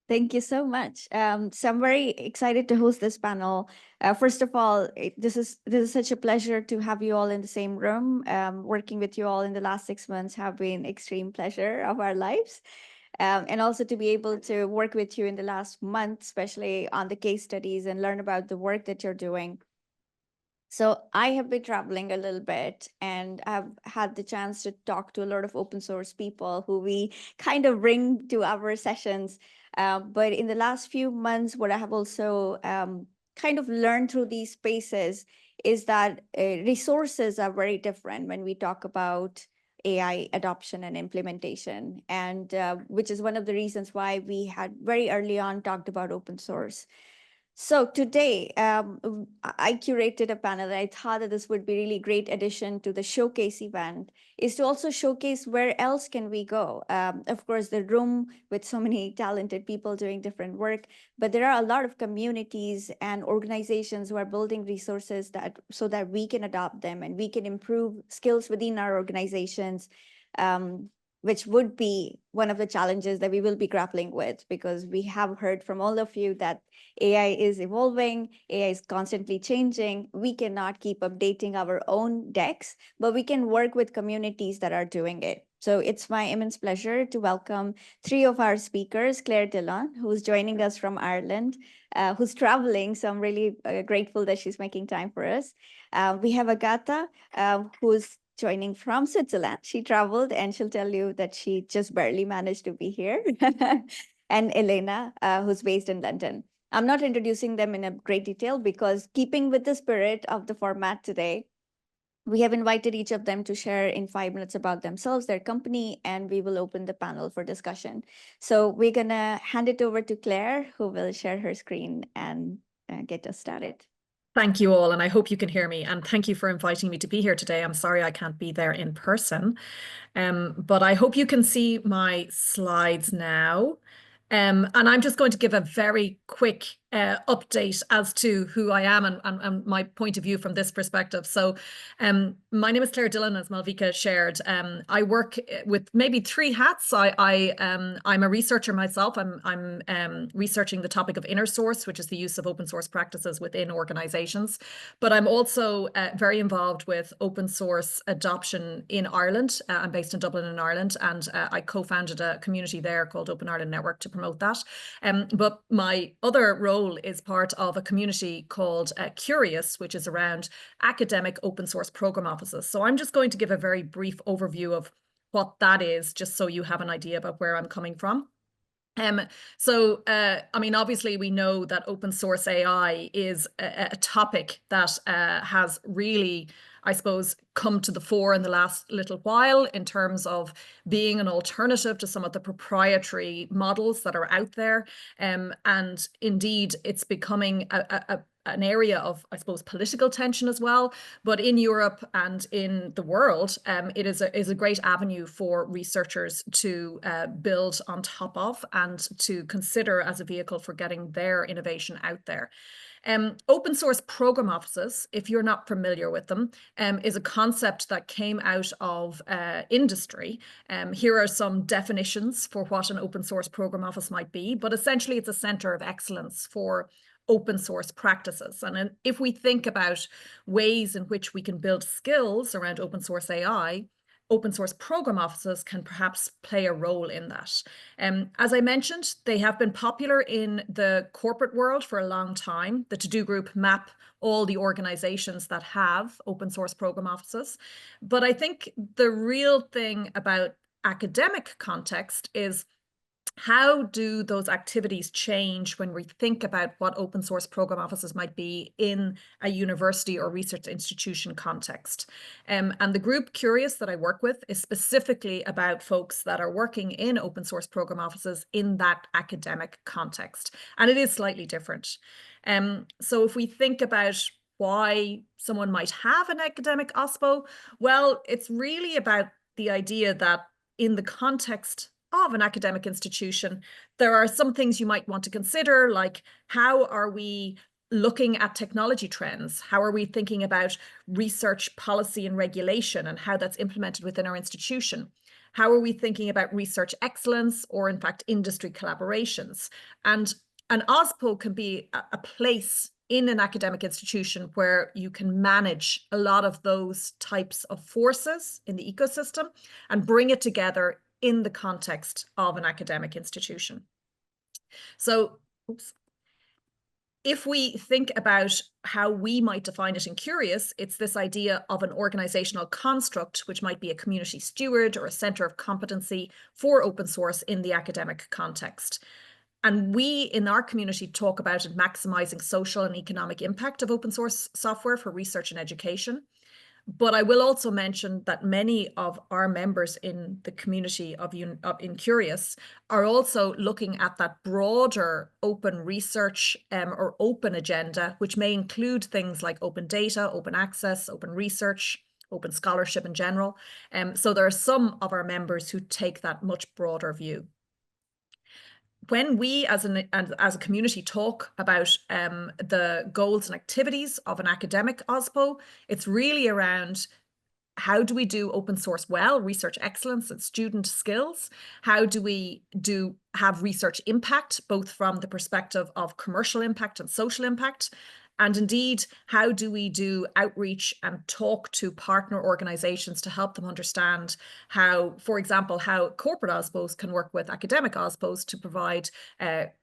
Thank you so much. So I'm very excited to host this panel. First of all, this is such a pleasure to have you all in the same room. Working with you all in the last 6 months have been extreme pleasure of our lives. And also to be able to work with you in the last month, especially on the case studies and learn about the work that you're doing. So I have been traveling a little bit and I've had the chance to talk to a lot of open source people who we kind of bring to our sessions. But in the last few months, what I have also kind of learned through these spaces is that resources are very different when we talk about AI adoption and implementation, and which is one of the reasons why we had very early on talked about open source. So today, I curated a panel, and I thought that this would be really great addition to the showcase event, is to also showcase where else can we go. Of course, the room with so many talented people doing different work, but there are a lot of communities and organizations who are building resources so that we can adopt them and we can improve skills within our organizations. Which would be one of the challenges that we will be grappling with, because we have heard from all of you that AI is evolving, AI is constantly changing. We cannot keep updating our own decks, but we can work with communities that are doing it. So it's my immense pleasure to welcome three of our speakers: Clare Dillon, who's joining us from Ireland, who's traveling, so I'm really grateful that she's making time for us. We have Agata, who's joining from Switzerland. She traveled and she'll tell you that she just barely managed to be here. And Elena, who's based in London. I'm not introducing them in a great detail because, keeping with the spirit of the format today, we have invited each of them to share in 5 minutes about themselves, their company, and we will open the panel for discussion. So we're going to hand it over to Claire, who will share her screen and get us started. Thank you all, and I hope you can hear me. And thank you for inviting me to be here today. I'm sorry I can't be there in person, but I hope you can see my slides now. And I'm just going to give a very quick update as to who I am and my point of view from this perspective. So my name is Clare Dillon, as Malvika shared. I work with maybe 3 hats. I'm a researcher myself. I'm researching the topic of inner source, which is the use of open source practices within organizations. But I'm also very involved with open source adoption in Ireland. I'm based in Dublin in Ireland, and I co-founded a community there called Open Ireland Network to promote that. But my other role is part of a community called CURIOSS, which is around academic open source program offices. So I'm just going to give a very brief overview of what that is, just so you have an idea about where I'm coming from. I mean, obviously, we know that open source AI is a topic that has really, I suppose, come to the fore in the last little while in terms of being an alternative to some of the proprietary models that are out there. And indeed, it's becoming an area of, I suppose, political tension as well. But in Europe and in the world, it is a great avenue for researchers to build on top of and to consider as a vehicle for getting their innovation out there. Open source program offices, if you're not familiar with them, is a concept that came out of industry. Here are some definitions for what an open source program office might be, but essentially it's a center of excellence for open source practices. And if we think about ways in which we can build skills around open source AI, open source program offices can perhaps play a role in that. As I mentioned, they have been popular in the corporate world for a long time. The To-Do group map all the organizations that have open source program offices. But I think the real thing about academic context is, how do those activities change when we think about what open source program offices might be in a university or research institution context? And the group CURIOSS that I work with is specifically about folks that are working in open source program offices in that academic context. And it is slightly different. So if we think about why someone might have an academic OSPO, well, it's really about the idea that in the context of an academic institution, there are some things you might want to consider, like how are we looking at technology trends? How are we thinking about research policy and regulation and how that's implemented within our institution? How are we thinking about research excellence or, in fact, industry collaborations? And an OSPO can be a place in an academic institution where you can manage a lot of those types of forces in the ecosystem and bring it together in the context of an academic institution. So, if we think about how we might define it in CURIOSS, it's this idea of an organizational construct, which might be a community steward or a center of competency for open source in the academic context. And we in our community talk about it maximizing social and economic impact of open source software for research and education. But I will also mention that many of our members in the community in CURIOSS are also looking at that broader open research or open agenda, which may include things like open data, open access, open research, open scholarship in general. So there are some of our members who take that much broader view. When we as a community talk about the goals and activities of an academic OSPO, it's really around how do we do open source well, research excellence and student skills? How do we have research impact, both from the perspective of commercial impact and social impact? And indeed, how do we do outreach and talk to partner organizations to help them understand how, for example, how corporate OSPOs can work with academic OSPOs to provide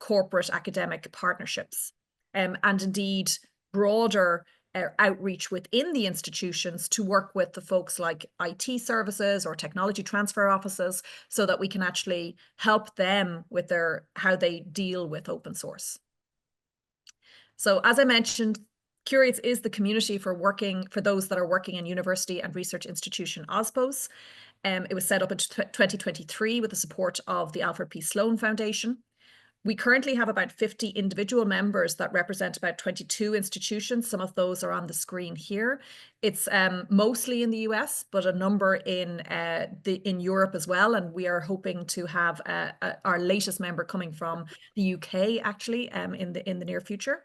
corporate academic partnerships, and indeed broader outreach within the institutions to work with the folks like IT services or technology transfer offices so that we can actually help them with how they deal with open source. So as I mentioned, CURIOSS is the community for those that are working in university and research institution OSPOs. It was set up in 2023 with the support of the Alfred P. Sloan Foundation. We currently have about 50 individual members that represent about 22 institutions. Some of those are on the screen here. It's mostly in the US, but a number in Europe as well. And we are hoping to have our latest member coming from the UK, actually, in the near future.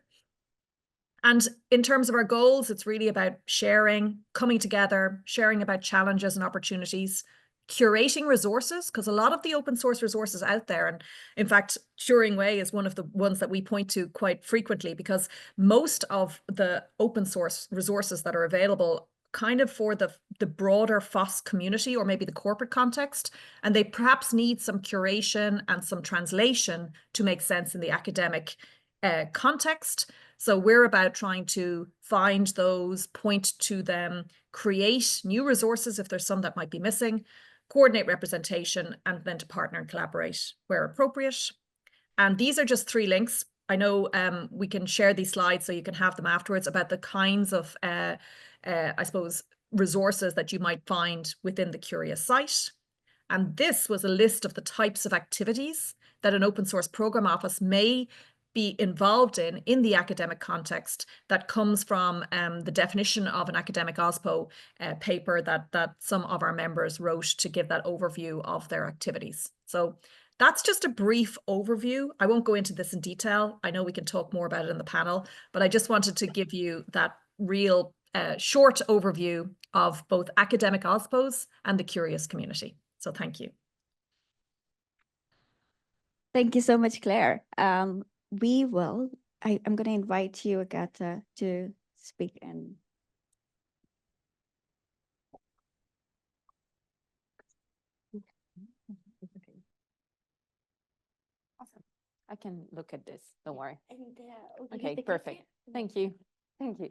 And in terms of our goals, it's really about sharing, coming together, sharing about challenges and opportunities, curating resources, because a lot of the open source resources out there, and in fact, Turing Way is one of the ones that we point to quite frequently, because most of the open source resources that are available kind of for the broader FOSS community or maybe the corporate context, and they perhaps need some curation and some translation to make sense in the academic context. So we're about trying to find those, point to them, create new resources if there's some that might be missing, coordinate representation, and then to partner and collaborate where appropriate. And these are just 3 links. I know we can share these slides so you can have them afterwards about the kinds of, I suppose, resources that you might find within the CURIOSS site. And this was a list of the types of activities that an open source program office may be involved in the academic context that comes from the definition of an academic OSPO paper that some of our members wrote to give that overview of their activities. So that's just a brief overview. I won't go into this in detail. I know we can talk more about it in the panel, but I just wanted to give you that real short overview of both academic OSPOs and the CURIOSS community. So thank you. Thank you so much, Claire. I'm going to invite you, Agata, to speak. And awesome. I can look at this. Don't worry. Okay, perfect. Thank you. Thank you.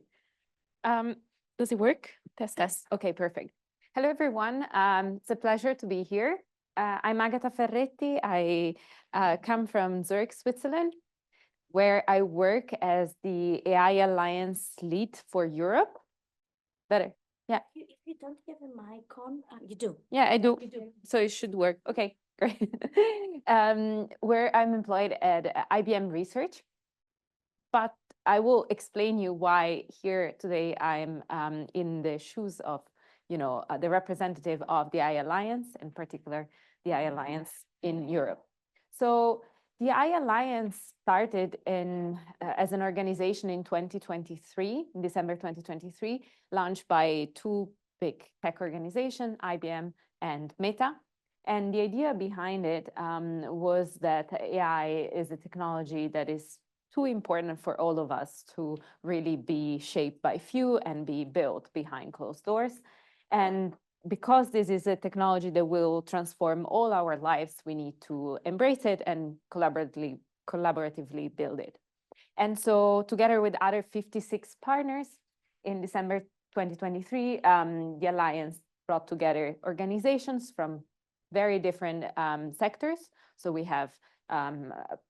Does it work? Test, test. Okay, perfect. Hello, everyone. It's a pleasure to be here. I'm Agata Ferretti. I come from Zurich, Switzerland, where I work as the AI Alliance lead for Europe. Better. Yeah. If you don't have a mic on, you do. Yeah, I do. You do. So it should work. Okay, great. Where I'm employed at IBM Research. But I will explain you why here today I'm in the shoes of, the representative of the AI Alliance, in particular, the AI Alliance in Europe. So the AI Alliance started as an organization in 2023, in December 2023, launched by 2 big tech organizations, IBM and Meta. And the idea behind it was that AI is a technology that is too important for all of us to really be shaped by few and be built behind closed doors. And because this is a technology that will transform all our lives, we need to embrace it and collaboratively build it. And so together with other 56 partners in December 2023, the Alliance brought together organizations from very different sectors. So we have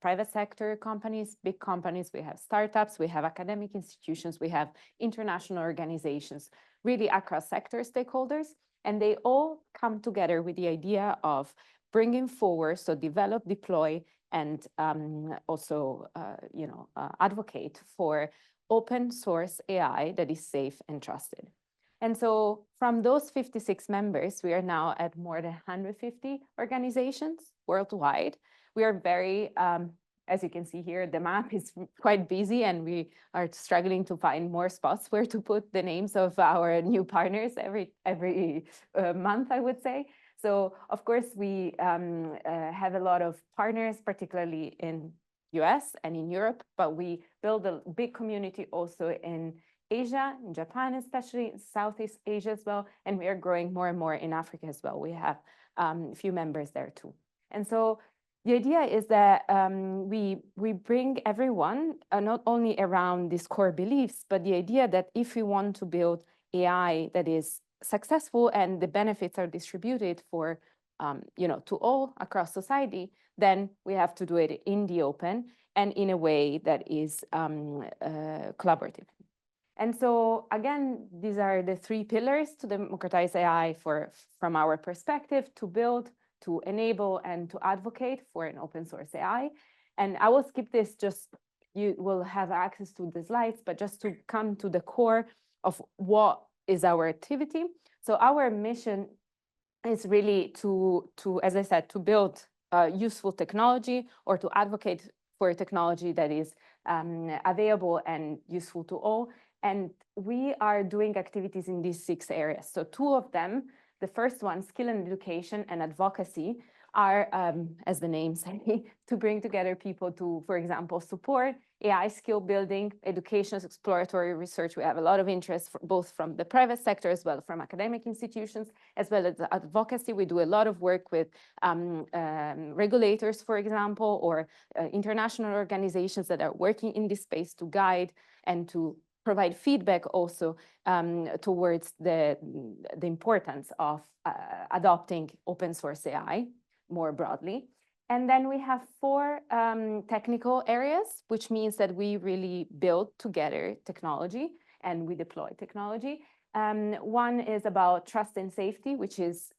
private sector companies, big companies, we have startups, we have academic institutions, we have international organizations, really across sector stakeholders. And they all come together with the idea of bringing forward, so develop, deploy, and also advocate for open source AI that is safe and trusted. And so from those 56 members, we are now at more than 150 organizations worldwide. We are very, as you can see here, the map is quite busy and we are struggling to find more spots where to put the names of our new partners every month, I would say. So of course, we have a lot of partners, particularly in US and in Europe, but we build a big community also in Asia, in Japan, especially in Southeast Asia as well. And we are growing more and more in Africa as well. We have a few members there too. And so the idea is that we bring everyone not only around these core beliefs, but the idea that if we want to build AI that is successful and the benefits are distributed for to all across society, then we have to do it in the open and in a way that is collaborative. And so again, these are the three pillars to democratize AI from our perspective: to build, to enable, and to advocate for an open source AI. And I will skip this, just you will have access to the slides, but just to come to the core of what is our activity. So our mission is really to as I said, to build useful technology, or to advocate for a technology that is available and useful to all. And we are doing activities in these 6 areas. So 2 of them, the first one, skill and education and advocacy, are, as the name say, to bring together people to, for example, support AI skill building, education, exploratory research. We have a lot of interest both from the private sector as well from academic institutions, as well as advocacy. We do a lot of work with regulators, for example, or international organizations that are working in this space to guide and to provide feedback also towards the importance of adopting open source AI more broadly. And then we have 4 technical areas, which means that we really build together technology and we deploy technology. One is about trust and safety, which is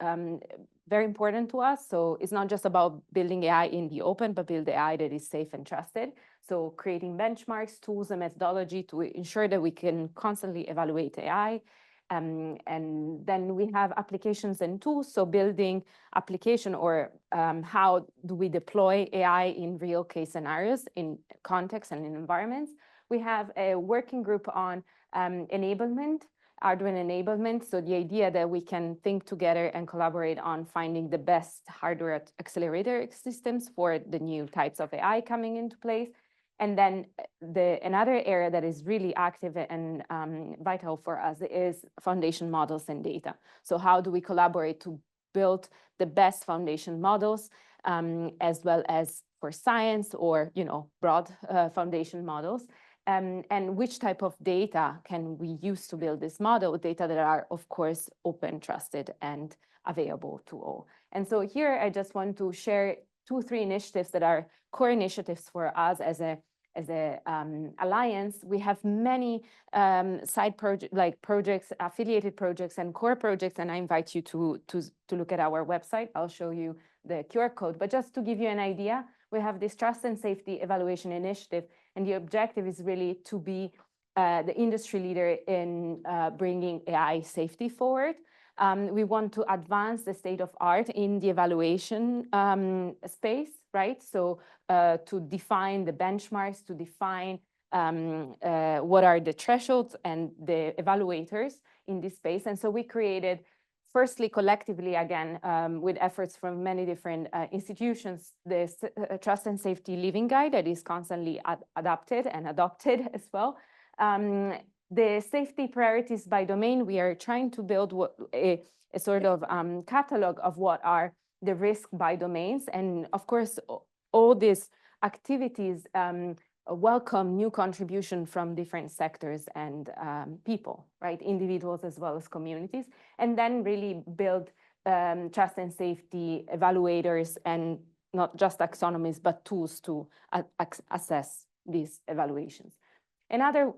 very important to us. So it's not just about building AI in the open, but build AI that is safe and trusted. So creating benchmarks, tools, and methodology to ensure that we can constantly evaluate AI. And then we have applications and tools. So building application, or how do we deploy AI in real case scenarios, in context and in environments. We have a working group on enablement, hardware enablement. So the idea that we can think together and collaborate on finding the best hardware accelerator systems for the new types of AI coming into place. And then another area that is really active and vital for us is foundation models and data. So how do we collaborate to build the best foundation models, as well as for science, or broad foundation models, and which type of data can we use to build this model? Data that are, of course, open, trusted, and available to all. And so here I just want to share 2 or 3 initiatives that are core initiatives for us as a alliance. We have many side projects, affiliated projects, and core projects, and I invite you to look at our website. I'll show you the QR code. But just to give you an idea, we have this Trust and Safety Evaluation Initiative, and the objective is really to be the industry leader in bringing AI safety forward. We want to advance the state of art in the evaluation space, right? So to define the benchmarks, to define what are the thresholds and the evaluators in this space. And so we created firstly, collectively, again, with efforts from many different institutions, the Trust and Safety Living Guide that is constantly adapted and adopted as well. The safety priorities by domain, we are trying to build a sort of catalog of what are the risk by domains. And of course, all these activities welcome new contribution from different sectors and people, right? Individuals as well as communities, and then really build trust and safety evaluators and not just taxonomies, but tools to assess these evaluations. Another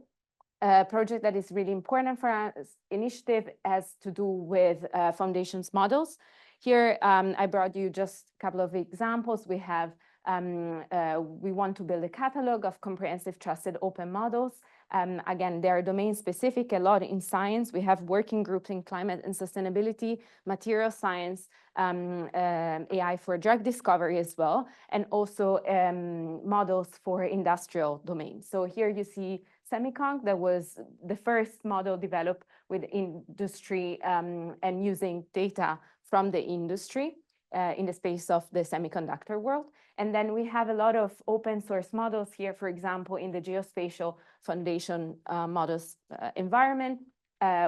project that is really important for us initiative has to do with foundations models. Here, I brought you just a couple of examples. We have we want to build a catalog of comprehensive trusted open models. Again, they are domain specific, a lot in science. We have working groups in climate and sustainability, material science, AI for drug discovery as well, and also models for industrial domains. So here you see Semicon, that was the first model developed with industry and using data from the industry in the space of the semiconductor world. And then we have a lot of open source models here, for example, in the geospatial foundation models environment,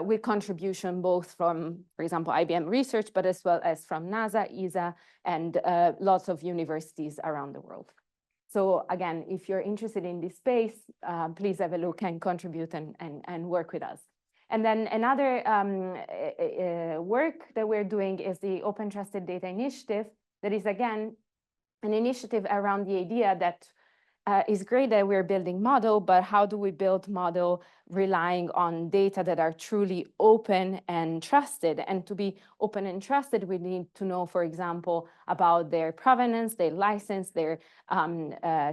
with contribution both from, for example, IBM Research, but as well as from NASA, ESA, and lots of universities around the world. So again, if you're interested in this space, please have a look and contribute and work with us. And then another work that we're doing is the Open Trusted Data Initiative. That is, again, an initiative around the idea that it's great that we're building model, but how do we build model relying on data that are truly open and trusted? And to be open and trusted, we need to know, for example, about their provenance, their license, their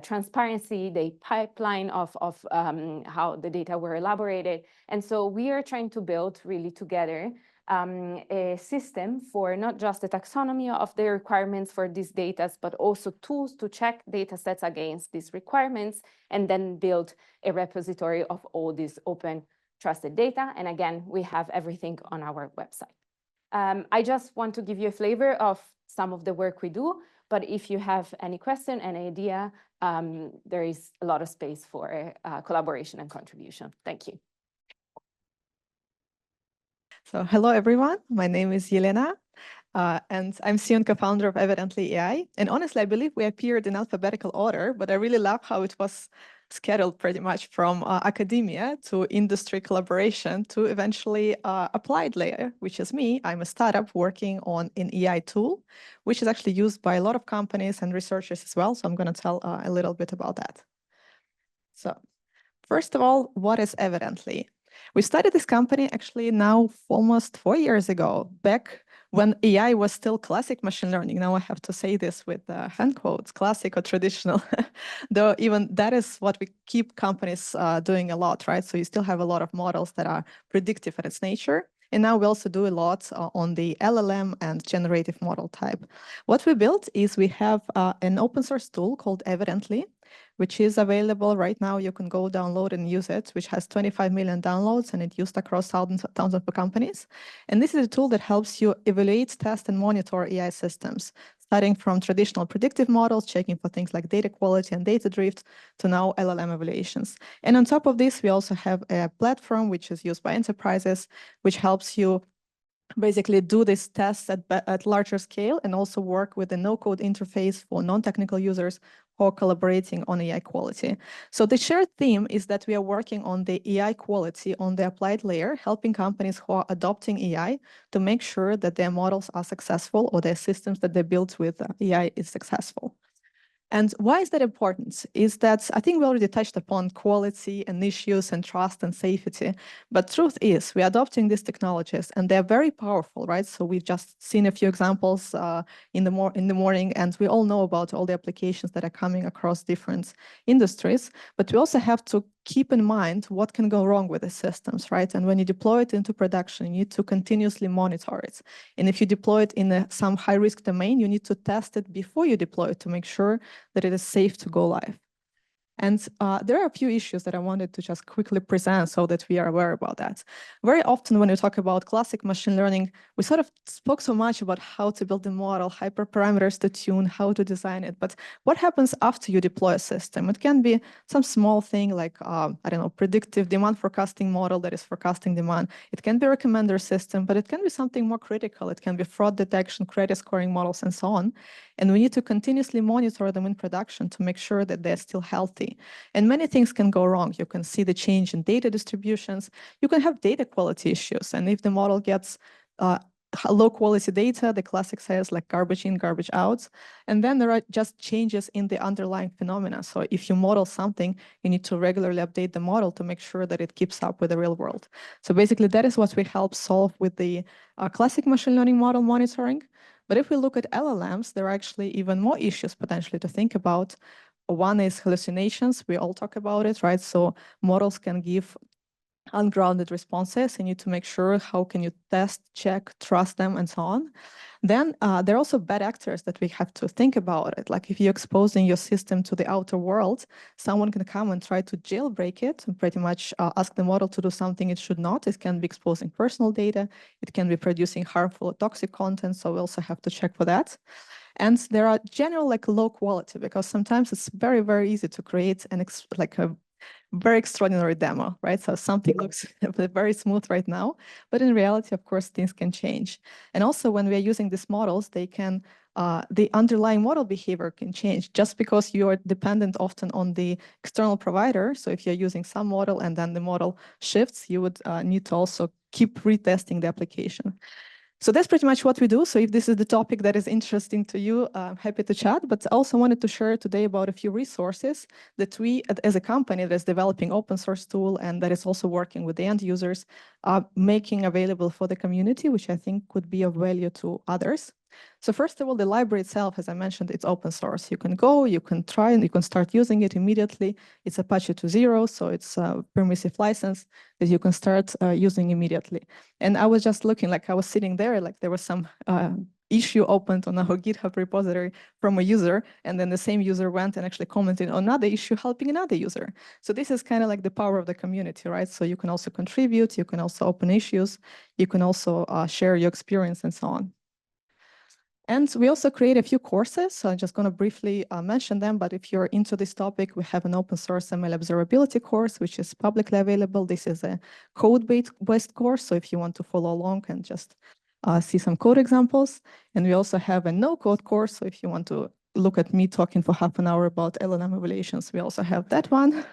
transparency, the pipeline of how the data were elaborated. And so we are trying to build really together a system for not just the taxonomy of the requirements for these data, but also tools to check data sets against these requirements, and then build a repository of all these open trusted data. And again, we have everything on our website. I just want to give you a flavor of some of the work we do, but if you have any question, any idea, there is a lot of space for collaboration and contribution. Thank you. So hello, everyone. My name is Elena, and I'm CEO and co-founder of evidently.ai. And honestly, I believe we appeared in alphabetical order, but I really love how it was scheduled pretty much from academia to industry collaboration to eventually applied layer, which is me. I'm a startup working on an AI tool, which is actually used by a lot of companies and researchers as well. So I'm going to tell a little bit about that. So first of all, what is Evidently? We started this company actually now almost 4 years ago, back when AI was still classic machine learning. Now I have to say this with hand quotes, classic or traditional, though even that is what we keep companies doing a lot, right? So you still have a lot of models that are predictive at its nature. And now we also do a lot on the LLM and generative model type. What we built is we have an open source tool called Evidently, which is available right now. You can go download and use it, which has 25 million downloads, and it's used across thousands of companies. And this is a tool that helps you evaluate, test, and monitor AI systems, starting from traditional predictive models, checking for things like data quality and data drift, to now LLM evaluations. And on top of this, we also have a platform which is used by enterprises, which helps you basically do these tests at larger scale and also work with a no-code interface for non-technical users who are collaborating on AI quality. So the shared theme is that we are working on the AI quality on the applied layer, helping companies who are adopting AI to make sure that their models are successful or their systems that they built with AI is successful. And why is that important? Is that I think we already touched upon quality and issues and trust and safety. But truth is, we're adopting these technologies and they're very powerful, right? So we've just seen a few examples in the morning, and we all know about all the applications that are coming across different industries. But we also have to keep in mind what can go wrong with the systems, right? And when you deploy it into production, you need to continuously monitor it. And if you deploy it in some high-risk domain, you need to test it before you deploy it to make sure that it is safe to go live. And there are a few issues that I wanted to just quickly present so that we are aware about that. Very often when we talk about classic machine learning, we sort of spoke so much about how to build the model, hyperparameters to tune, how to design it. But what happens after you deploy a system? It can be some small thing like, I don't know, predictive demand forecasting model that is forecasting demand. It can be a recommender system, but it can be something more critical. It can be fraud detection, credit scoring models, and so on. And we need to continuously monitor them in production to make sure that they're still healthy. And many things can go wrong. You can see the change in data distributions. You can have data quality issues. And if the model gets low quality data, the classic says like garbage in, garbage out. And then there are just changes in the underlying phenomena. So if you model something, you need to regularly update the model to make sure that it keeps up with the real world. So basically that is what we help solve with the classic machine learning model monitoring. But if we look at LLMs, there are actually even more issues potentially to think about. One is hallucinations. We all talk about it, right? So models can give ungrounded responses. You need to make sure how can you test, check, trust them, and so on. Then there are also bad actors that we have to think about it. Like if you're exposing your system to the outer world, someone can come and try to jailbreak it and pretty much ask the model to do something it should not. It can be exposing personal data. It can be producing harmful or toxic content. So we also have to check for that. And there are general like low quality because sometimes it's very, very easy to create a very extraordinary demo, right? So something looks very smooth right now, but in reality, of course, things can change. And also when we are using these models, they can, the underlying model behavior can change just because you are dependent often on the external provider. So if you're using some model and then the model shifts, you would need to also keep retesting the application. So that's pretty much what we do. So if this is the topic that is interesting to you, I'm happy to chat, but I also wanted to share today about a few resources that we, as a company that is developing open source tool and that is also working with the end users, are making available for the community, which I think could be of value to others. So first of all, the library itself, as I mentioned, it's open source. You can go, you can try, and you can start using it immediately. It's Apache 2.0, so it's a permissive license that you can start using immediately. And I was just looking, like I was sitting there, like there was some issue opened on our GitHub repository from a user, and then the same user went and actually commented on another issue helping another user. So this is kind of like the power of the community, right? So you can also contribute, you can also open issues, you can also share your experience and so on. And we also create a few courses. So I'm just going to briefly mention them. But if you're into this topic, we have an open source ML observability course, which is publicly available. This is a code-based course. So if you want to follow along and just see some code examples. And we also have a no-code course. So if you want to look at me talking for half an hour about LLM evaluations, we also have that one.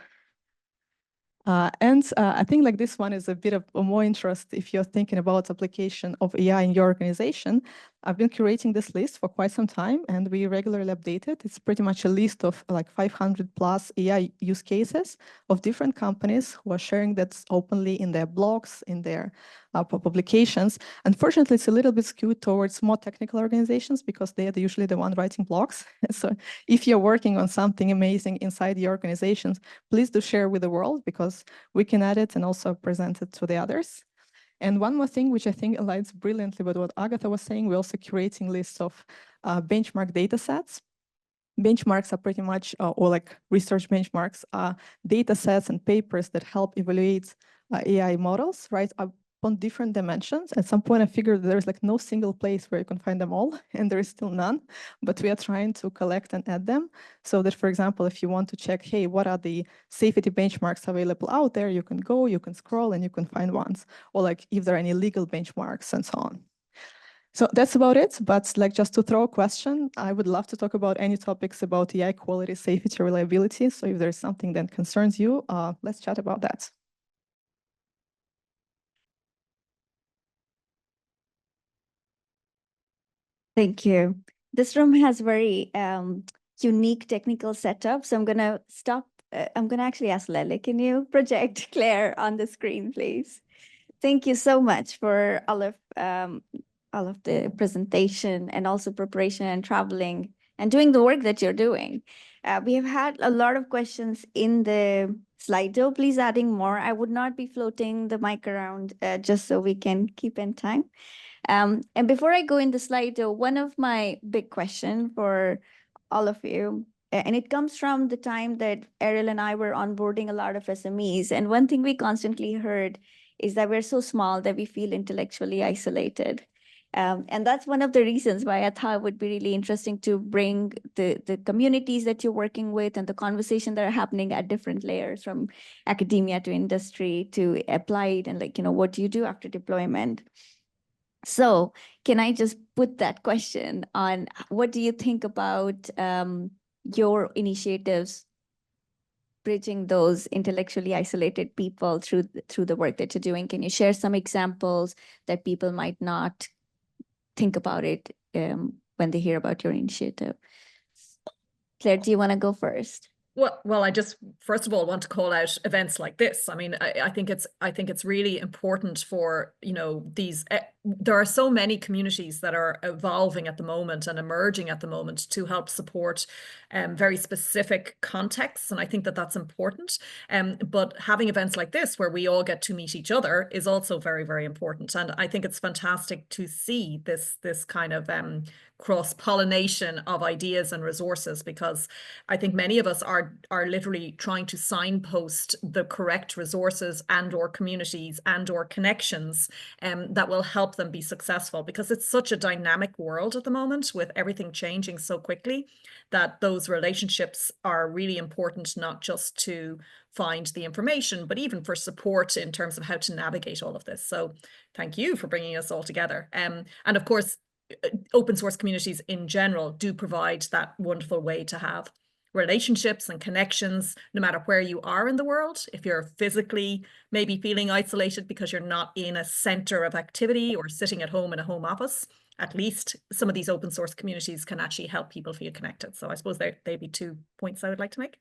I think like this one is a bit of more interest if you're thinking about application of AI in your organization. I've been curating this list for quite some time and we regularly update it. It's pretty much a list of like 500 plus AI use cases of different companies who are sharing that openly in their blogs, in their publications. Unfortunately, it's a little bit skewed towards more technical organizations because they are usually the one writing blogs. So if you're working on something amazing inside your organizations, please do share with the world because we can add it and also present it to the others. And one more thing, which I think aligns brilliantly with what Agata was saying, we're also curating lists of benchmark data sets. Benchmarks are pretty much, or like research benchmarks, are data sets and papers that help evaluate AI models, right? On different dimensions. At some point, I figured there's like no single place where you can find them all, and there is still none, but we are trying to collect and add them so that, for example, if you want to check, hey, what are the safety benchmarks available out there, you can go, you can scroll, and you can find ones, or like if there are any legal benchmarks and so on. So that's about it, but like just to throw a question, I would love to talk about any topics about AI quality, safety, reliability. So if there's something that concerns you, let's chat about that. Thank you. This room has very unique technical setup. So I'm going to stop. I'm going to actually ask Lele, can you project Claire on the screen, please? Thank you so much for all of the presentation and also preparation and traveling and doing the work that you're doing. We have had a lot of questions in the Slido. Please adding more. I would not be floating the mic around just so we can keep in time. And before I go in the Slido, one of my big questions for all of you And it comes from the time that Errol and I were onboarding a lot of SMEs. And one thing we constantly heard is that we're so small that we feel intellectually isolated. And that's one of the reasons why I thought it would be really interesting to bring the communities that you're working with and the conversation that are happening at different layers, from academia to industry to applied, and like, what do you do after deployment? So can I just put that question on, what do you think about your initiatives bridging those intellectually isolated people through the work that you're doing? Can you share some examples that people might not think about it when they hear about your initiative? Claire, do you want to go first? Well, I just first of all want to call out events like this. I mean, I think it's really important for, these. There are so many communities that are evolving at the moment and emerging at the moment to help support very specific contexts, and I think that that's important. But having events like this where we all get to meet each other is also very, very important, and I think it's fantastic to see this kind of cross-pollination of ideas and resources, because I think many of us are literally trying to signpost the correct resources and or communities and or connections that will help them be successful, because it's such a dynamic world at the moment with everything changing so quickly, that those relationships are really important, not just to find the information, but even for support in terms of how to navigate all of this. So thank you for bringing us all together. And of course, open source communities in general do provide that wonderful way to have relationships and connections, no matter where you are in the world. If you're physically maybe feeling isolated because you're not in a center of activity or sitting at home in a home office, at least some of these open source communities can actually help people feel connected. So I suppose they'd be 2 points I would like to make.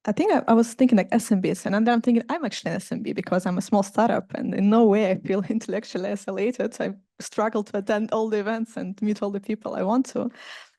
I think I was thinking like SMBs, and then I'm thinking I'm actually an SMB because I'm a small startup, and in no way I feel intellectually isolated. I struggle to attend all the events and meet all the people I want to.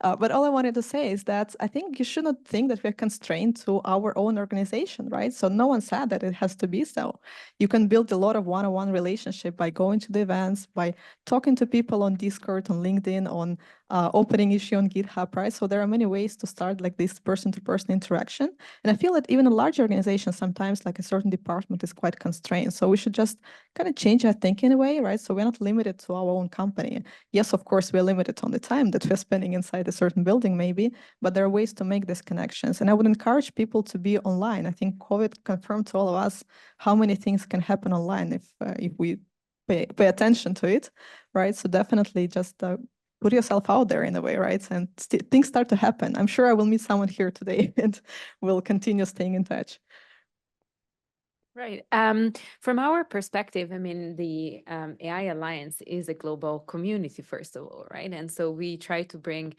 But all I wanted to say is that I think you should not think that we're constrained to our own organization, right? So no one said that it has to be so. You can build a lot of one-on-one relationship by going to the events, by talking to people on Discord, on LinkedIn, on opening issue on GitHub, right? So there are many ways to start like this person-to-person interaction. And I feel that even a large organization, sometimes like a certain department is quite constrained. So we should just kind of change our thinking in a way, right? So we're not limited to our own company. Yes, of course, we're limited on the time that we're spending inside a certain building maybe, but there are ways to make these connections. And I would encourage people to be online. I think COVID confirmed to all of us how many things can happen online if we pay attention to it, right? So definitely just put yourself out there in a way, right? And things start to happen. I'm sure I will meet someone here today and we'll continue staying in touch. Right. From our perspective, I mean, the AI Alliance is a global community, first of all, right? And so we try to bring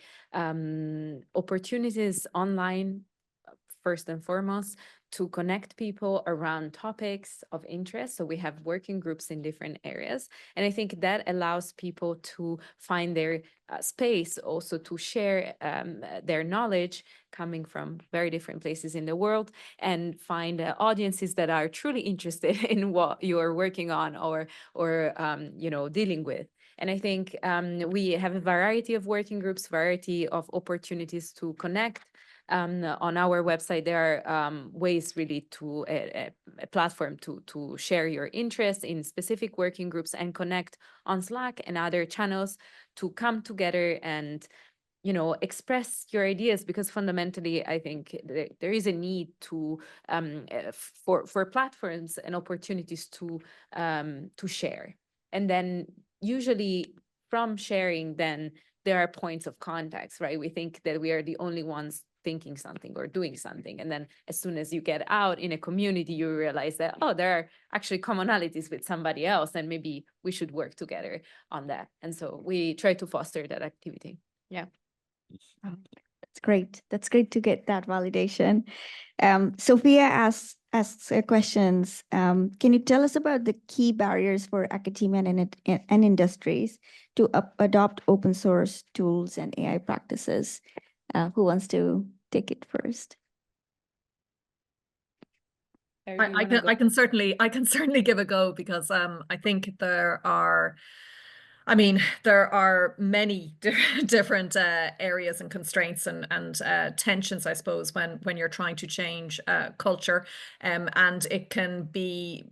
opportunities online, first and foremost, to connect people around topics of interest. So we have working groups in different areas. And I think that allows people to find their space also to share their knowledge coming from very different places in the world, and find audiences that are truly interested in what you're working on or dealing with. And I think we have a variety of working groups, variety of opportunities to connect. On our website, there are ways really to a platform to share your interest in specific working groups and connect on Slack and other channels to come together and express your ideas, because fundamentally I think there is a need to for platforms and opportunities to share. And then usually from sharing, then there are points of contact, right? We think that we are the only ones thinking something or doing something, and then as soon as you get out in a community, you realize that, oh, there are actually commonalities with somebody else, and maybe we should work together on that. And so we try to foster that activity. Yeah. That's great. That's great to get that validation. Sophia asks questions. Can you tell us about the key barriers for academia and industries to adopt open source tools and AI practices? Who wants to take it first? I can certainly give a go, because I think there are I mean, there are many different areas and constraints and tensions, I suppose, when you're trying to change culture, and it can be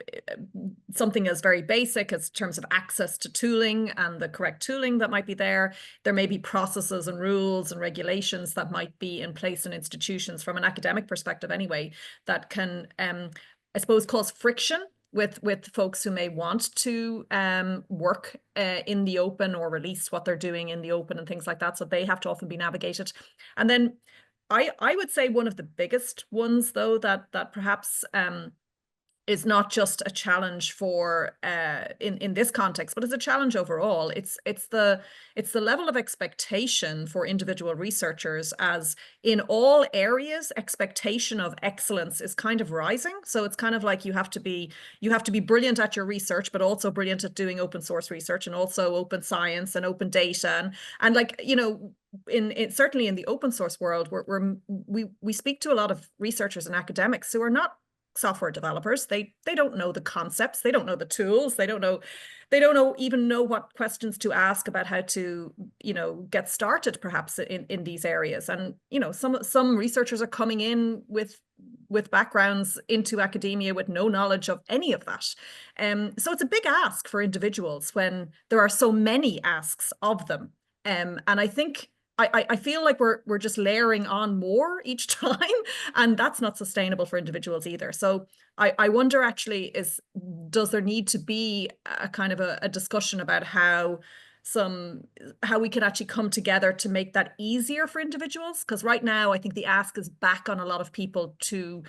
something as very basic as terms of access to tooling and the correct tooling that might be there. There may be processes and rules and regulations that might be in place in institutions from an academic perspective anyway, that can, I suppose, cause friction with folks who may want to work in the open or release what they're doing in the open and things like that. So they have to often be navigated. And then I would say one of the biggest ones, though, that perhaps is not just a challenge for in this context, but it's a challenge overall. It's the level of expectation for individual researchers, as in all areas, expectation of excellence is kind of rising. So it's kind of like you have to be brilliant at your research, but also brilliant at doing open source research and also open science and open data and like, you know, in certainly in the open source world, we speak to a lot of researchers and academics who are not software developers. They don't know the concepts, they don't know the tools, they don't even know what questions to ask about how to, you know, get started perhaps in these areas. And, you know, some researchers are coming in with backgrounds into academia with no knowledge of any of that. So it's a big ask for individuals when there are so many asks of them. And I think I feel like we're just layering on more each time, and that's not sustainable for individuals either. So I wonder actually, does there need to be a kind of a discussion about how we can actually come together to make that easier for individuals? Because right now I think the ask is back on a lot of people to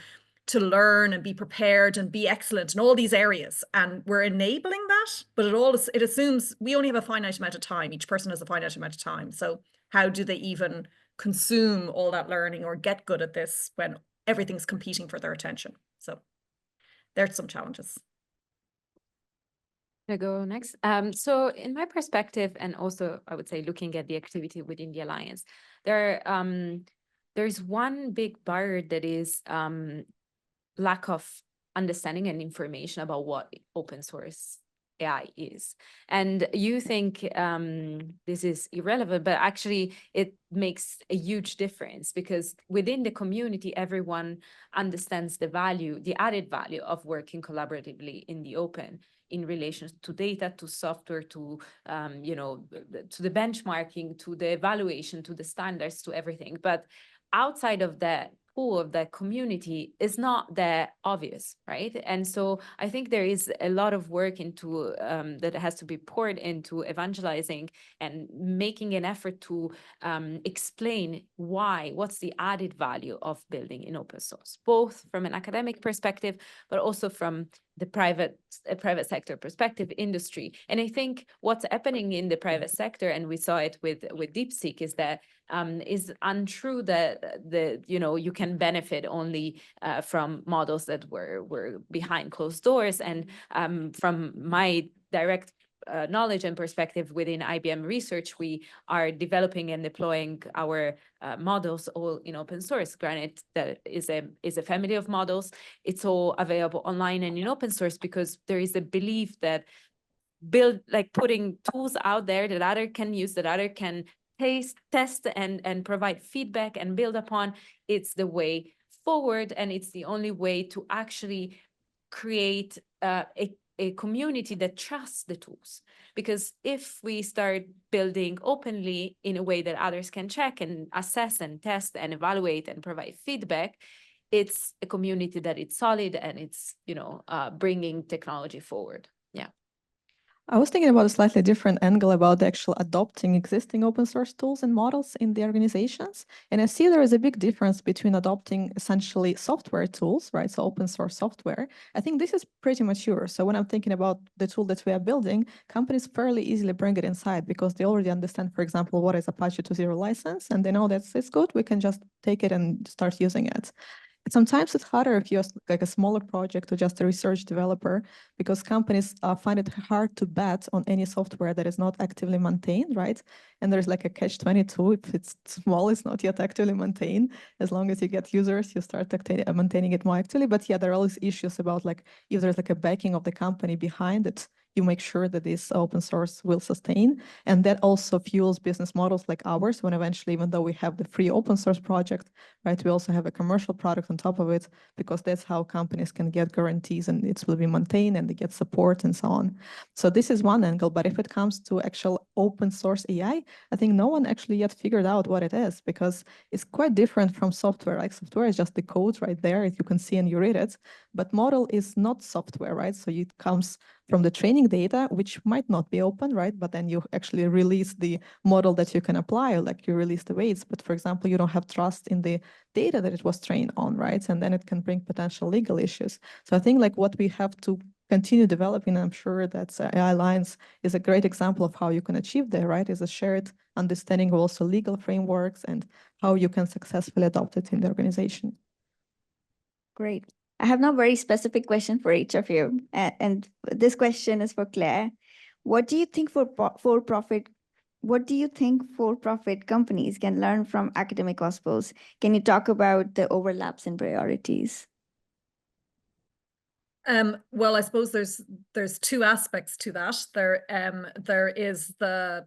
learn and be prepared and be excellent in all these areas, and we're enabling that, but it assumes we only have a finite amount of time. Each person has a finite amount of time. So how do they even consume all that learning or get good at this when everything's competing for their attention? So there's some challenges. I go next. So in my perspective, and also I would say looking at the activity within the Alliance, there's one big barrier that is lack of understanding and information about what open source AI is. And you think this is irrelevant, but actually it makes a huge difference, because within the community, everyone understands the value, the added value of working collaboratively in the open in relation to data, to software, to you know, to the benchmarking, to the evaluation, to the standards, to everything. But outside of that pool of that community is not that obvious, right? And so I think there is a lot of work into that has to be poured into evangelizing and making an effort to explain what's the added value of building in open source, both from an academic perspective, but also from the private sector perspective, industry. And I think what's happening in the private sector, and we saw it with DeepSeek, is that is untrue that you can benefit only from models that were behind closed doors. And from my direct knowledge and perspective within IBM research, we are developing and deploying our models all in open source. Granted, that is a family of models. It's all available online and in open source, because there is a belief that putting tools out there that other can use, that other can test and provide feedback and build upon, it's the way forward, and it's the only way to actually create a community that trusts the tools. Because if we start building openly in a way that others can check and assess and test and evaluate and provide feedback, it's a community that it's solid and it's bringing technology forward. Yeah. I was thinking about a slightly different angle about the actual adopting existing open source tools and models in the organizations. And I see there is a big difference between adopting essentially software tools, right? So open source software. I think this is pretty mature. So when I'm thinking about the tool that we are building, companies fairly easily bring it inside because they already understand, for example, what is Apache 2.0 license, and they know that it's good. We can just take it and start using it. Sometimes it's harder if you're like a smaller project or just a research developer, because companies find it hard to bet on any software that is not actively maintained, right? And there's like a catch-22. If it's small, it's not yet actively maintained. As long as you get users, you start maintaining it more actively. But yeah, there are always issues about like if there's like a backing of the company behind it, you make sure that this open source will sustain. And that also fuels business models like ours, when eventually, even though we have the free open source project, right, we also have a commercial product on top of it, because that's how companies can get guarantees and it will be maintained and they get support and so on. So this is one angle, but if it comes to actual open source AI, I think no one actually yet figured out what it is, because it's quite different from software. Like software is just the code right there, you can see and you read it, but model is not software, right? So it comes from the training data, which might not be open, right? But then you actually release the model that you can apply, like you release the weights. But for example, you don't have trust in the data that it was trained on, right? And then it can bring potential legal issues. So I think like what we have to continue developing, I'm sure that AI Alliance is a great example of how you can achieve that, right? Is a shared understanding of also legal frameworks and how you can successfully adopt it in the organization. Great. I have now a very specific question for each of you. And this question is for Claire. What do you think for-profit companies can learn from academic hospitals? Can you talk about the overlaps and priorities? Well, I suppose there's two aspects to that. There is the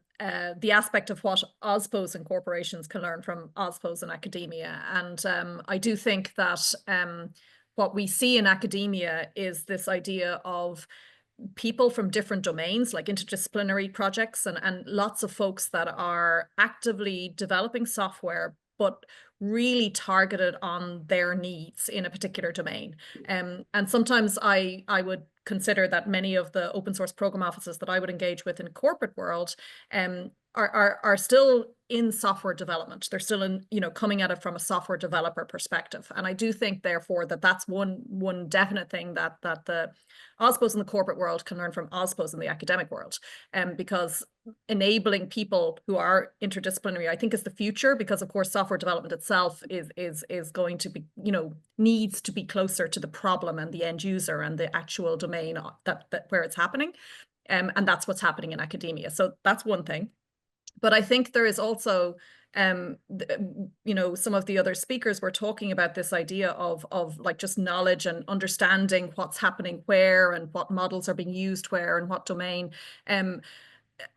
aspect of what OSPOs and corporations can learn from OSPOs and academia, and I do think that what we see in academia is this idea of people from different domains, like interdisciplinary projects, and lots of folks that are actively developing software, but really targeted on their needs in a particular domain. And sometimes I would consider that many of the open source program offices that I would engage with in corporate world are still in software development. They're still in, coming at it from a software developer perspective. And I do think, therefore, that that's one definite thing that the OSPOs in the corporate world can learn from OSPOs in the academic world, because enabling people who are interdisciplinary, I think, is the future, because of course software development itself is going to be, needs to be closer to the problem and the end user and the actual domain that where it's happening. And that's what's happening in academia. So that's one thing. But I think there is also, some of the other speakers were talking about this idea of like just knowledge and understanding what's happening where and what models are being used where and what domain.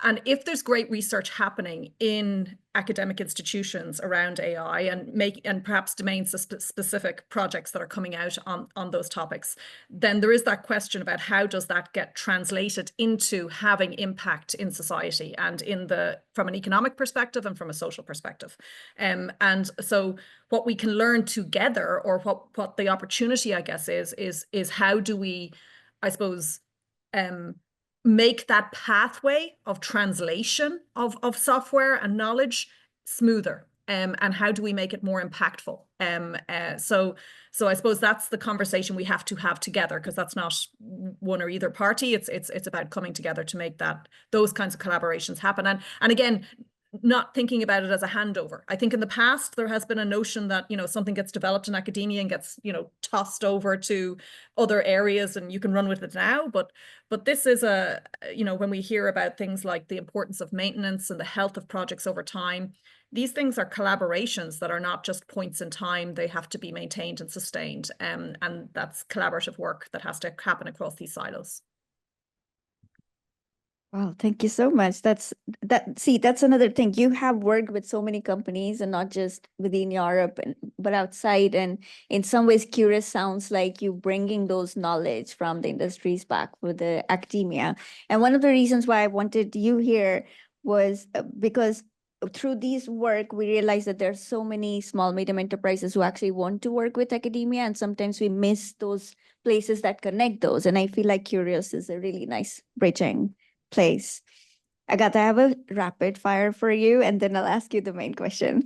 And if there's great research happening in academic institutions around AI and perhaps domain-specific projects that are coming out on those topics, then there is that question about how does that get translated into having impact in society and from an economic perspective and from a social perspective. And so what we can learn together, or what the opportunity, I guess, is how do we, I suppose, make that pathway of translation of software and knowledge smoother, and how do we make it more impactful? So I suppose that's the conversation we have to have together, because that's not one or either party. It's about coming together to make those kinds of collaborations happen. And again, not thinking about it as a handover. I think in the past there has been a notion that something gets developed in academia and gets tossed over to other areas and you can run with it now. But this is when we hear about things like the importance of maintenance and the health of projects over time, these things are collaborations that are not just points in time. They have to be maintained and sustained, and that's collaborative work that has to happen across these silos. Wow, thank you so much. That's another thing. You have worked with so many companies, and not just within Europe, but outside. And in some ways, CURIOSS sounds like you bringing those knowledge from the industries back with the academia. And one of the reasons why I wanted you here was because through these work, we realized that there's so many small, medium enterprises who actually want to work with academia. And sometimes we miss those places that connect those. And I feel like CURIOSS is a really nice bridging place. Agata, I have a rapid fire for you, and then I'll ask you the main question.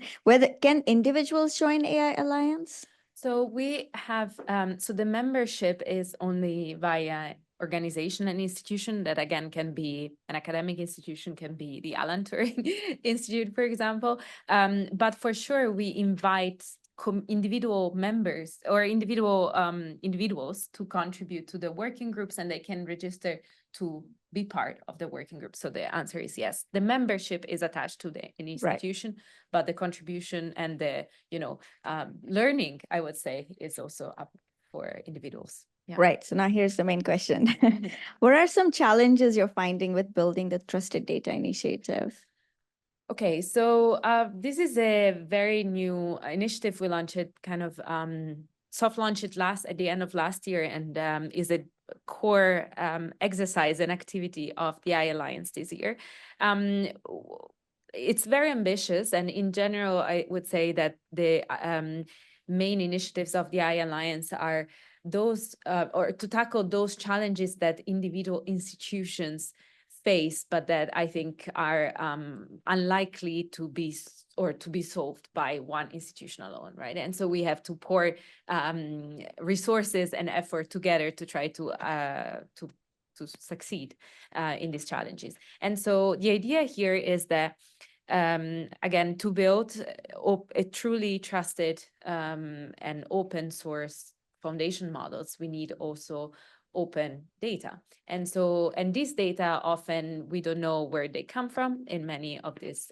Can individuals join AI Alliance? So we have, so the membership is only via organization and institution. That again can be an academic institution, can be the Alan Turing Institute, for example. But for sure, we invite individual members or individuals to contribute to the working groups, and they can register to be part of the working group. So the answer is yes. The membership is attached to the institution, right, but the contribution and the learning, I would say, is also up for individuals. Yeah. Right. So now here's the main question. What are some challenges you're finding with building the Trusted Data Initiative? Okay, so this is a very new initiative. We launched it kind of soft launched it at the end of last year, and is a core exercise and activity of the AI Alliance this year. It's very ambitious, and in general, I would say that the main initiatives of the AI Alliance are those or to tackle those challenges that individual institutions face, but that I think are unlikely to be solved by one institution alone, right? And so we have to pour resources and effort together to try to succeed in these challenges. And so the idea here is that again, to build a truly trusted and open source foundation models, we need also open data. And so, and this data often we don't know where they come from in many of these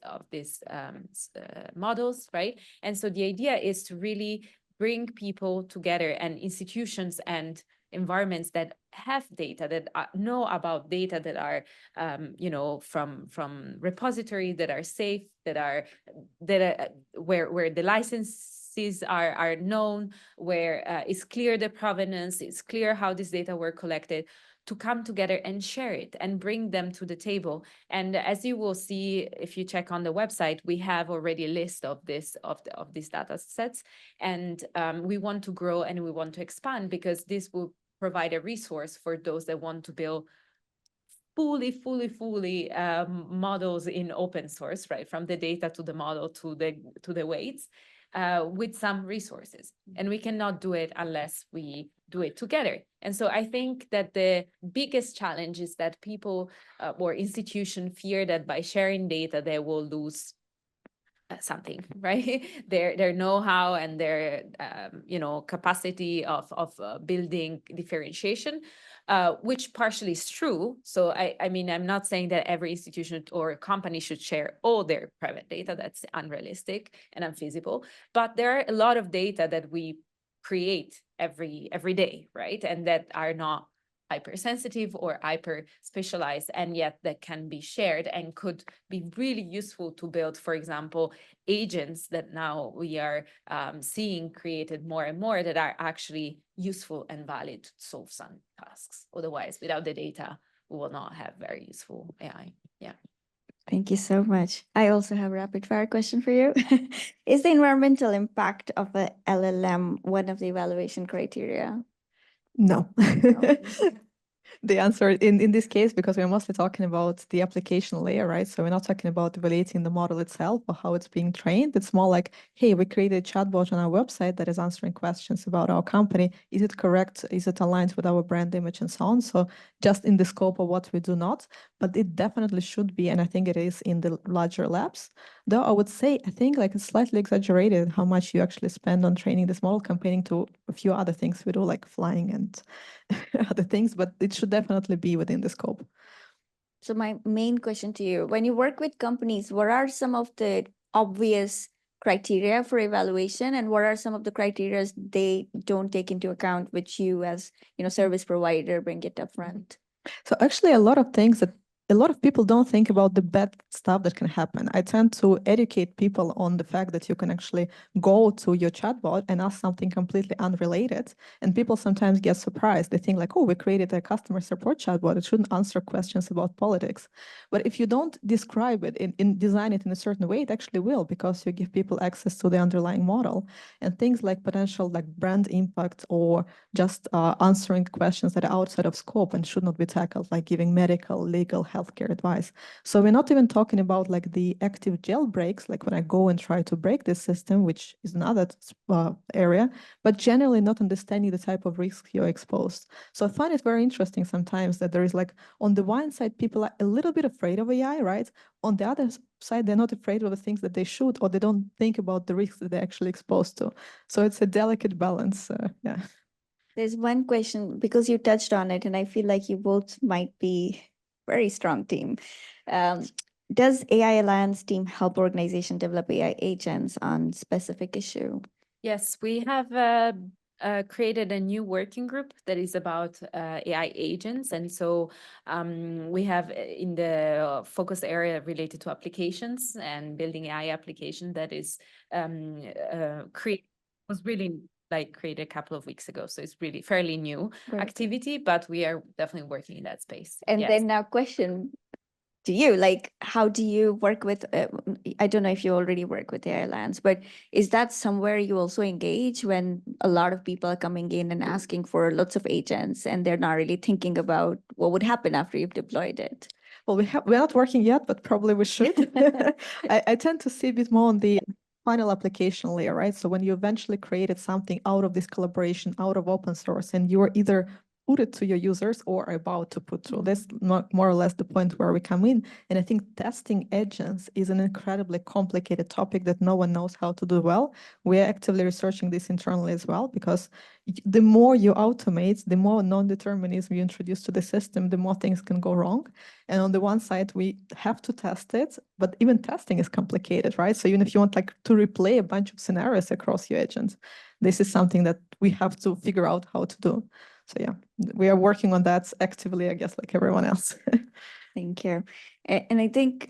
models, right? And so the idea is to really bring people together and institutions and environments that have data, that know about data, that are from repository, that are safe, where the licenses are known, where it's clear the provenance, it's clear how this data were collected, to come together and share it and bring them to the table. And as you will see, if you check on the website, we have already a list of these data sets, and we want to grow and we want to expand, because this will provide a resource for those that want to build fully models in open source, right? From the data to the model to the weights, with some resources. And we cannot do it unless we do it together. And so I think that the biggest challenge is that people or institutions fear that by sharing data, they will lose something, right? Their know-how and their capacity of building differentiation, which partially is true. So I mean, I'm not saying that every institution or company should share all their private data. That's unrealistic and unfeasible. But there are a lot of data that we create every day, right? And that are not hypersensitive or hyper specialized, and yet that can be shared and could be really useful to build, for example, agents that now we are seeing created more and more, that are actually useful and valid to solve some tasks. Otherwise, without the data, we will not have very useful AI. Yeah. Thank you so much. I also have a rapid fire question for you. Is the environmental impact of a LLM one of the evaluation criteria? No. No. The answer in this case, because we're mostly talking about the application layer, right? So we're not talking about evaluating the model itself or how it's being trained. It's more like, hey, we created a chatbot on our website that is answering questions about our company. Is it correct? Is it aligned with our brand image and so on? So just in the scope of what we do not, but it definitely should be, and I think it is in the larger labs. Though I would say, I think like it's slightly exaggerated how much you actually spend on training this model comparing to a few other things we do, like flying and other things, but it should definitely be within the scope. So my main question to you, when you work with companies, what are some of the obvious criteria for evaluation, and what are some of the criteria they don't take into account, which you as service provider bring it up front? So actually a lot of things that a lot of people don't think about the bad stuff that can happen. I tend to educate people on the fact that you can actually go to your chatbot and ask something completely unrelated. And people sometimes get surprised. They think like, oh, we created a customer support chatbot. It shouldn't answer questions about politics. But if you don't describe it, design it in a certain way, it actually will, because you give people access to the underlying model. And things like potential like brand impact, or just answering questions that are outside of scope and should not be tackled, like giving medical, legal, healthcare advice. So we're not even talking about like the active jailbreaks, like when I go and try to break this system, which is another area, but generally not understanding the type of risk you're exposed. So I find it very interesting sometimes that there is like, on the one side, people are a little bit afraid of AI, right? On the other side, they're not afraid of the things that they should, or they don't think about the risks that they're actually exposed to. So it's a delicate balance, yeah. There's one question, because you touched on it, and I feel like you both might be very strong team. Does AI Alliance team help organization develop AI agents on specific issue? Yes, we have created a new working group that is about AI agents. And so we have in the focus area related to applications and building AI application that is was really created a couple of weeks ago. So it's really fairly new activity, but we are definitely working in that space. And Yes. then now question to you, like, how do you work with, I don't know if you already work with AI Lands, but is that somewhere you also engage when a lot of people are coming in and asking for lots of agents and they're not really thinking about what would happen after you've deployed it? Well, we're not working yet, but probably we should. I tend to see a bit more on the final application layer, right? So when you eventually created something out of this collaboration, out of open source, and you are either put it to your users or are about to put to. That's more or less the point where we come in. And I think testing agents is an incredibly complicated topic that no one knows how to do well. We're actively researching this internally as well, because the more you automate, the more non-determinism you introduce to the system, the more things can go wrong. And on the one side, we have to test it, but even testing is complicated, right? So even if you want to replay a bunch of scenarios across your agents, this is something that we have to figure out how to do. So yeah, we are working on that actively, I guess, like everyone else. Thank you. And I think,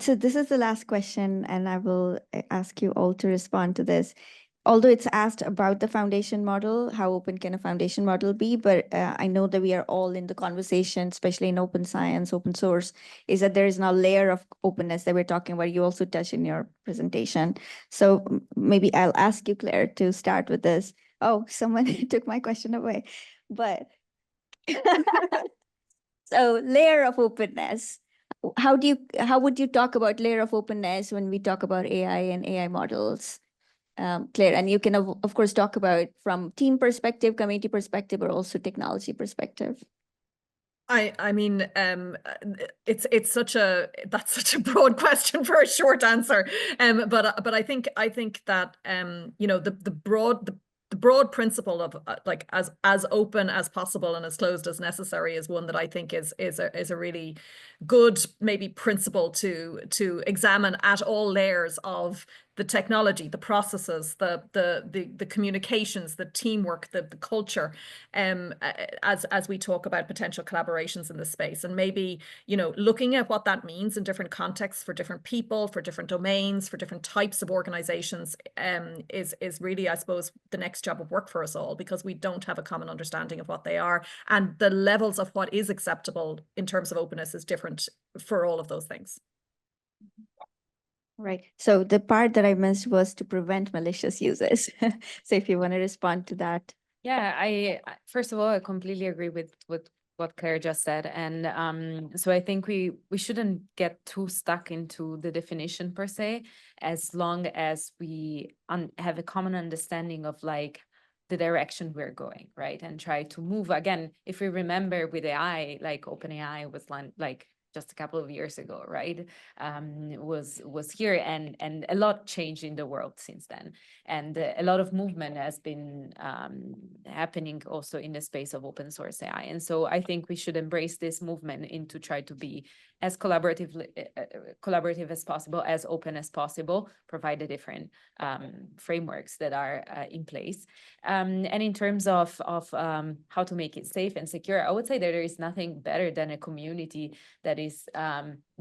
so this is the last question, and I will ask you all to respond to this. Although it's asked about the foundation model, how open can a foundation model be? But I know that we are all in the conversation, especially in open science, open source, is that there is now a layer of openness that we're talking about. You also touched in your presentation. So maybe I'll ask you, Claire, to start with this. Oh, someone took my question away. But so layer of openness. How would you talk about layer of openness when we talk about AI and AI models? Claire, and you can of course talk about from team perspective, community perspective, but also technology perspective. I mean, that's such a broad question for a short answer. But I think that you know, the broad principle of as open as possible and as closed as necessary is one that I think is a really good maybe principle to examine at all layers of the technology, the processes, the communications, the teamwork, the culture, as we talk about potential collaborations in this space. And maybe, you know, looking at what that means in different contexts for different people, for different domains, for different types of organizations, is really, I suppose, the next job of work for us all, because we don't have a common understanding of what they are, and the levels of what is acceptable in terms of openness is different for all of those things. Right. So the part that I missed was to prevent malicious uses. So if you want to respond to that. Yeah, I first of all, I completely agree with what Claire just said. And so I think we shouldn't get too stuck into the definition per se, as long as we have a common understanding of like the direction we're going, right? And try to move. Again, if we remember with AI, like OpenAI was like just a couple of years ago, right? Was here, and a lot changed in the world since then, and a lot of movement has been happening also in the space of open source AI. And so I think we should embrace this movement into try to be as collaborative as possible, as open as possible, provide the different frameworks that are in place. And in terms of how to make it safe and secure, I would say that there is nothing better than a community that is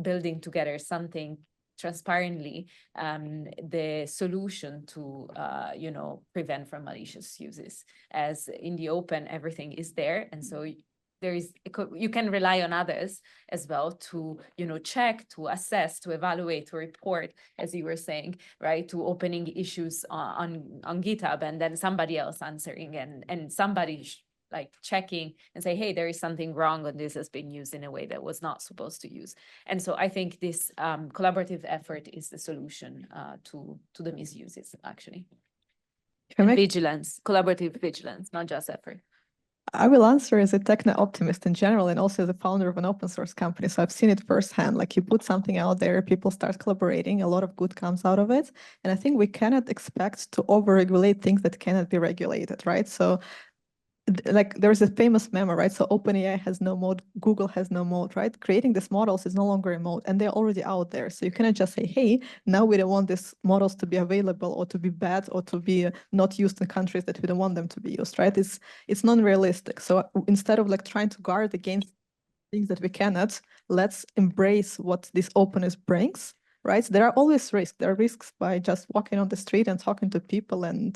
building together something transparently, the solution to you know, prevent from malicious uses. As in the open, everything is there, and so there is, you can rely on others as well to, you know, check, to assess, to evaluate, to report, as you were saying, right, to opening issues on GitHub, and then somebody else answering, and somebody like checking and say, hey, there is something wrong, and this has been used in a way that was not supposed to use. And so I think this collaborative effort is the solution to the misuses, actually. And vigilance, collaborative vigilance, not just effort. I will answer as a techno-optimist in general, and also as a founder of an open source company. So I've seen it firsthand. Like, you put something out there, people start collaborating, a lot of good comes out of it. And I think we cannot expect to over-regulate things that cannot be regulated, right? So like there's a famous memo, right? So OpenAI has no mode, Google has no mode, right? Creating these models is no longer a mode, and they're already out there. So you cannot just say, hey, now we don't want these models to be available or to be bad or to be not used in countries that we don't want them to be used, right? It's non-realistic. So instead of like trying to guard against things that we cannot, let's embrace what this openness brings. Right? There are always risks. There are risks by just walking on the street and talking to people, and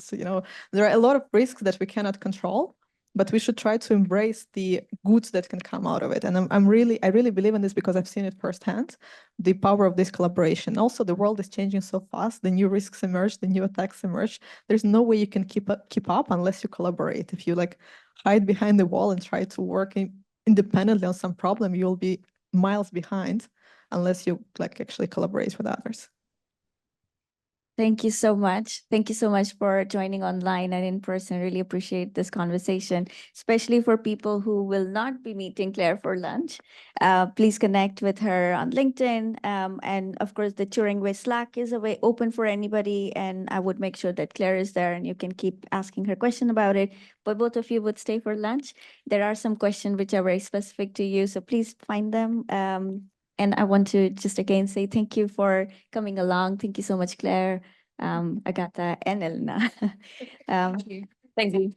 there are a lot of risks that we cannot control. But we should try to embrace the goods that can come out of it. And I really believe in this because I've seen it firsthand, the power of this collaboration. Also, the world is changing so fast. The new risks emerge, the new attacks emerge. There's no way you can keep up unless you collaborate. If you like hide behind the wall and try to work independently on some problem, you'll be miles behind unless you like actually collaborate with others. Thank you so much. Thank you so much for joining online and in person. Really appreciate this conversation, especially for people who will not be meeting Claire for lunch. Please connect with her on LinkedIn. And of course, the Turing Way Slack is open for anybody. And I would make sure that Claire is there and you can keep asking her question about it. But both of you would stay for lunch. There are some questions which are very specific to you, so please find them. And I want to just again say thank you for coming along. Thank you so much, Claire, Agata, and Elena. Thank you.